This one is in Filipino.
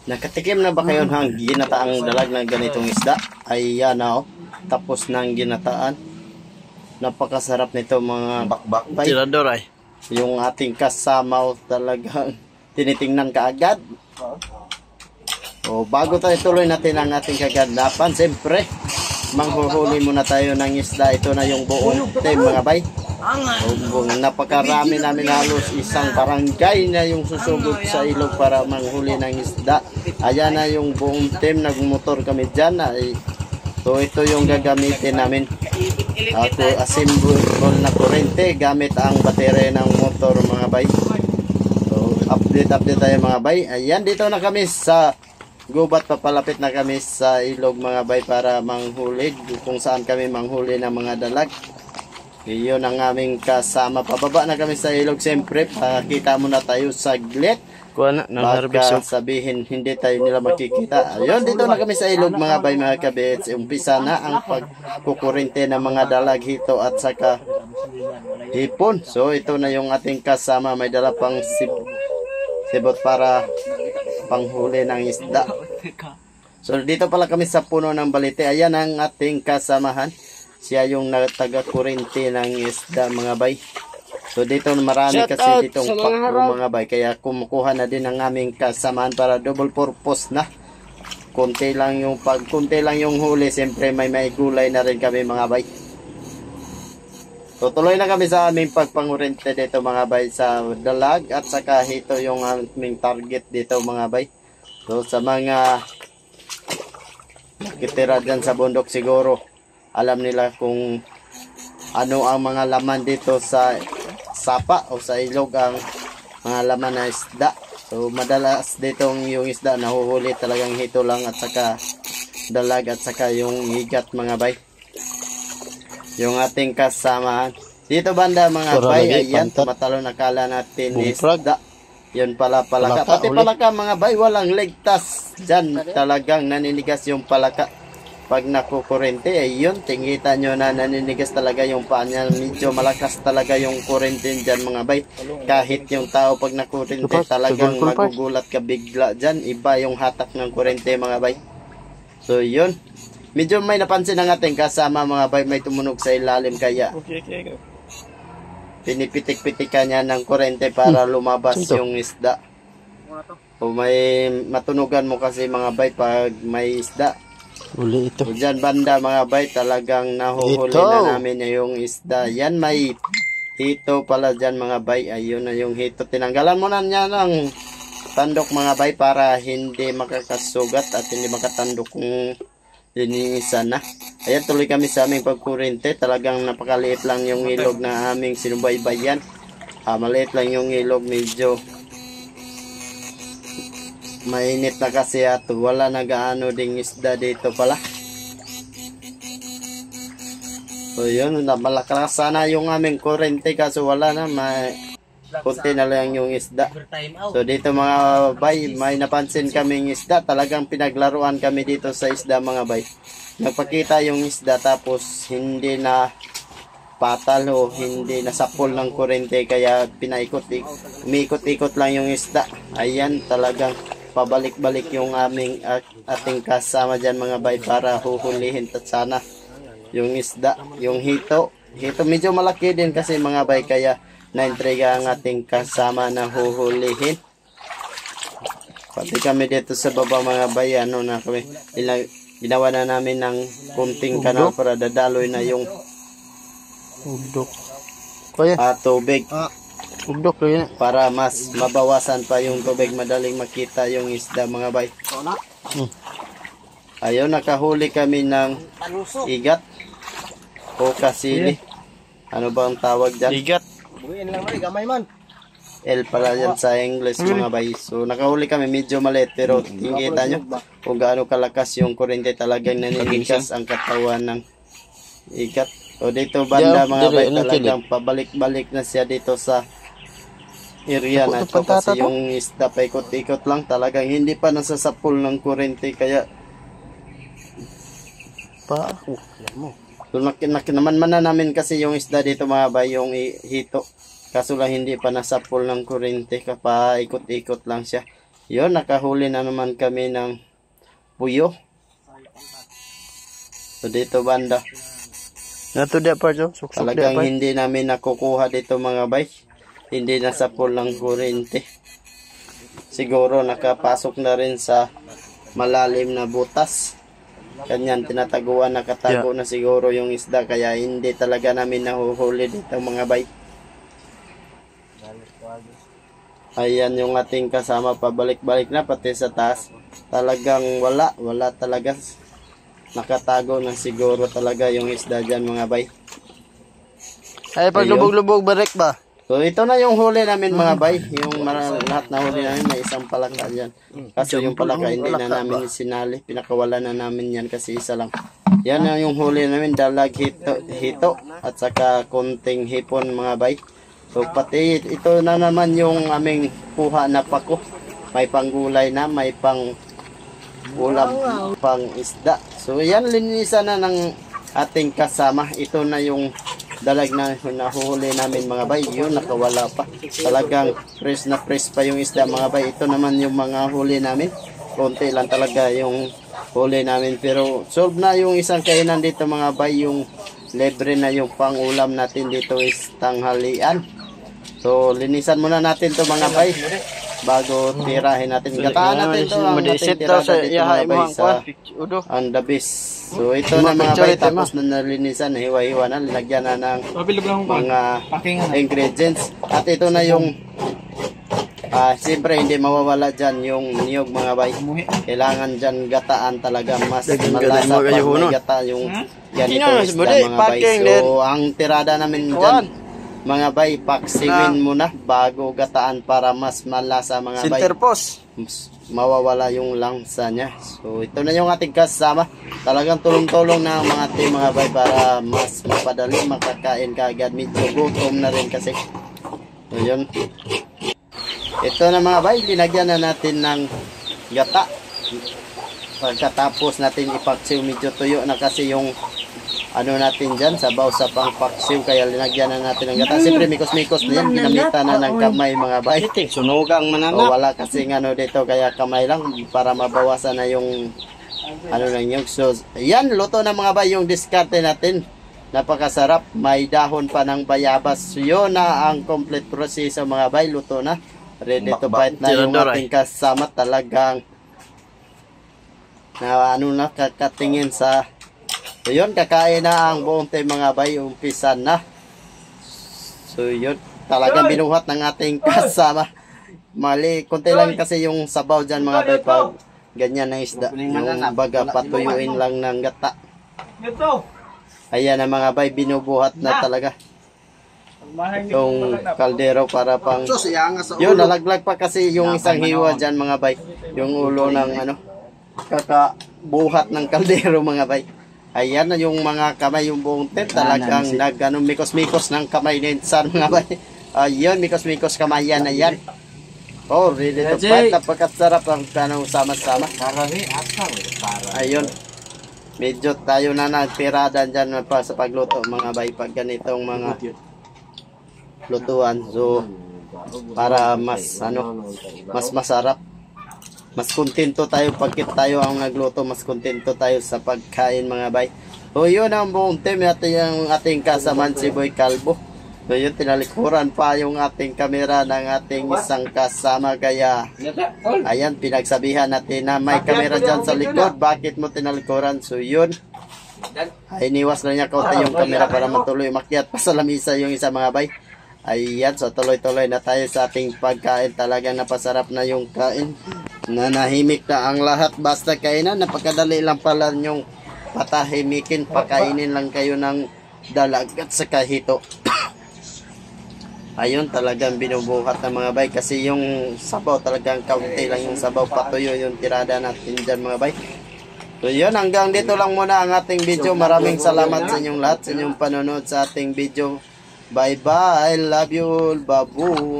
Nakatikim na ba kayo ng ginataang dalag na ganitong isda? Ayan na, oh. Tapos ng ginataan. Napakasarap nito mga bakbak. Tirador ay. Yung ating kasama, oh, talagang tinitingnan kaagad. O, bago tayo tuloy natin ang ating kaganapan, siyempre, manghuhuli muna tayo ng isda. Ito na yung buong team mga bay. O, napakarami namin, halos isang barangay na yung susugod sa ilog para manghuli ng isda. Ayan na yung buong team, nagmotor kami dyan. So ito yung gagamitin namin. Ako assemble na kurente gamit ang baterya ng motor mga bay. So update tayo mga bay. Ayan, dito na kami sa gubat, papalapit na kami sa ilog mga bay para manghuli kung saan kami manghuli ng mga dalag. Iyon ang aming kasama. Pababa na kami sa ilog. Siyempre, pakita muna tayo saglit. Baka sabihin hindi tayo nila makikita. Ayun, dito na kami sa ilog mga bay mga kabits. Umpisa na ang pagkukurente ng mga dalag, hito at saka hipon. So ito na yung ating kasama. May dala pang sibot para panghuli ng isda. So dito pala kami sa puno ng balite. Ayan ang ating kasamahan. Siya yung taga-kurente ng isda mga bay. So dito marami kasi ditong pakro mga bay. Kaya kumukuha na din ang aming kasamaan para double purpose na. Kunti lang yung huli. Siyempre may gulay na rin kami mga bay. So tuloy na kami sa aming pagpangurente dito mga bay sa dalag. At saka ito yung aming target dito mga bay. So sa mga kitira dyan sa bundok siguro, alam nila kung ano ang mga laman dito sa sapa o sa ilog, ang mga laman na isda. So madalas ditong yung isda nahuhuli talagang hito lang at saka dalag at saka yung higat mga bay. Yung ating kasama dito banda mga bay, ayan, tumatalon nakala natin isda. Yun pala palaka. Pati palaka mga bay, walang ligtas dyan. Talagang naninigas yung palaka. Pag nakukurente, ayun, tingita nyo na naninigas talaga yung paa niya. Medyo malakas talaga yung kurente dyan mga bay. Kahit yung tao pag nakurente, talagang magugulat ka bigla dyan. Iba yung hatak ng kurente mga bay. So yun, medyo may napansin ang ating kasama mga bay, may tumunog sa ilalim kaya pinipitik-pitikan niya ng kurente para lumabas yung isda. O may matunugan mo kasi mga bay pag may isda. Uli ito. Diyan banda mga bay, talagang nahuhuli na namin yung isda. Yan, may hito pala dyan mga bay. Ayun na yung hito. Tinanggalan mo na niya ng tandok mga bay para hindi makakasugat at hindi makatandok kung linisan na. Ayan, tuloy kami sa aming pagkurente. Talagang napakaliit lang yung ilog na aming sinubaybayan. Maliit lang yung ilog, medyo mainit na kasi at wala na gaano ding isda dito pala. So yun, malakas sana yung aming kurente kaso wala na, kunti na lang yung isda. So dito mga bay, may napansin kaming isda. Talagang pinaglaruan kami dito sa isda mga bay. Nagpakita yung isda tapos hindi na patal o hindi nasapol ng kurente kaya umiikot-ikot lang yung isda. Ayan, talagang pabalik-balik yung ating kasama dyan mga bay para huhulihin at sana yung isda, yung hito medyo malaki din kasi mga bay kaya naintriga ang ating kasama na huhulihin. Pati kami dito sa baba mga bay, ano na kami, ginawa na namin ng kunting kanal para dadaloy na yung tubig. Para mas mabawasan pa yung tubig, madaling makita yung isda mga bay. Ayun, nakahuli kami ng igat o kasili. Ano ba ang tawag dyan? Igat. El pala yan sa English mga bay. So nakahuli kami, medyo maliit pero tingkita nyo kung gaano kalakas yung kurente. Talagang naninigas ang katawan ng igat. O dito banda mga bay, talagang pabalik-balik na siya dito sa area na ito kasi yung isda paikot-ikot lang, talagang hindi pa nasasapul ng kurente kaya so, naman na namin kasi yung isda dito mga bay, yung hito, kaso lang hindi pa nasapul ng kurente, paikot-ikot lang siya. Yun, nakahuli na naman kami ng puyo. So dito banda, Nato dia part oh. Suksok dia talagang part. hindi namin nakukuha dito mga bay. Hindi na sa pulang kuryente. Siguro nakapasok na rin sa malalim na butas. Kanyan tinataguan, nakatago na siguro yung isda, kaya hindi talaga namin nahuhuli dito mga bay. Ayan yung ating kasama, pabalik-balik na pati sa taas. Talagang wala talaga. Nakatago na siguro talaga yung isda dyan mga bay. Ay pag Ayun. lubog-lubog barek ba? So ito na yung huli namin mga bay. Yung lahat na huli namin, may isang palaka dyan. Kaso yung palaka hindi na namin sinali. Pinakawala na namin yan kasi isa lang. Yan na yung huli namin, dalag, hito at saka konting hipon mga bay. So pati ito na naman yung aming kuha na pako. May panggulay na, may pang ulam, pang isda. So yan, linisan na ng ating kasama. Ito na yung dalag na nahuhuli namin mga bay. Yun, nakawala pa. Talagang fresh na fresh pa yung isda mga bay. Ito naman yung mga huli namin. Konti lang talaga yung huli namin. Pero solve na yung isang kainan dito mga bay. Yung libre na yung pang ulam natin dito is tanghalian. So linisan muna natin to mga bay bago tirahin natin. Gataan natin to ang ating tirada dito mga bay sa andabis. So ito na mga bay, tapos na nalinisan, hiwa-hiwa na, linagyan na ng mga ingredients. At ito na yung siyempre hindi mawawala dyan yung niyog mga bay. Kailangan dyan gataan talaga, mas malasa pag may gata yung ganito isda mga bay. So ang tirada namin dyan mga bay, paksiwin muna bago gataan para mas malasa mga bay. Mawawala yung langsa niya. So ito na yung ating kasama. Talagang tulong-tulong na mga team mga bay para mas mapadali makakain kaagad. Medyo gutom na rin kasi. So yun. Ito na mga bay, linagyan na natin ng gata. Pagkatapos natin ipaksiw, medyo tuyo na kasi yung ano natin dyan, sabaw sa pangpaksiw, kaya linagyan na natin ng gata. Siyempre mikos-mikos na yan, ginamitan na ng kamay mga bay. Sunugang mananap. O, wala kasi ano dito, kaya kamay lang para mabawasan na yung ano lang yung. So yan, luto na mga bay yung diskarte natin. Napakasarap, may dahon pa ng bayabas. So, yun na ang complete proseso mga bay, luto na. Ready to bite na yung ating kasama. Talagang na ano na, kakatingin sa. So yun, kakain na ang buong team mga bay, umpisan na. So yun, talagang binuhat ng ating kasama. Mali, konti lang kasi yung sabaw dyan mga bay pag ganyan na isda. Yung baga patuyuin lang ng gata. Ayan na mga bay, binubuhat na talaga. Yung kaldero para pang. Yun, nalaglag pa kasi yung isang hiwa dyan mga bay. Yung ulo ng ano, kakabuhat ng kaldero mga bay. Ayan na yung mga kamay, yung buong tent. Talagang mikos-mikos ng kamay ni Insan mga bay. Ayun, mikos-mikos kamay yan. Ayan. Oh, ready to bite. Napakasarap ang kanong sama-sama. Ayun. Medyo tayo na nagtirada dyan pa sa pagluto mga bay. Pag ganitong mga lutuan. So, para mas masarap. Mas kontento tayo pagkit tayo ang nagluto, mas kontento tayo sa pagkain mga bay. So yun ang buong team natin, yung ating kasamaan si Boy Calvo. So yun, tinalikuran pa yung ating kamera ng ating isang kasama, kaya ayan, pinagsabihan natin na may kamera dyan sa likod, bakit mo tinalikuran? So yun, ay iniwas na niya kaunti yung kamera para matuloy makyat pa sa lamisa yung isa mga bay. Ayan, so tuloy-tuloy na tayo sa ating pagkain. Talagang napasarap na yung kain. Nanahimik na ang lahat. Basta kainan, napakadali lang pala yung patahimikin. Pakainin lang kayo ng dalag at saka hito. Ayun, talagang binubuhat ng mga bay. Kasi yung sabaw, talagang kaunti lang yung sabaw. Patuyo yung tirada natin dyan mga bay. So yun, hanggang dito lang muna ang ating video. Maraming salamat sa inyong lahat, sa inyong panonood sa ating video. Bye bye, love you all, babu.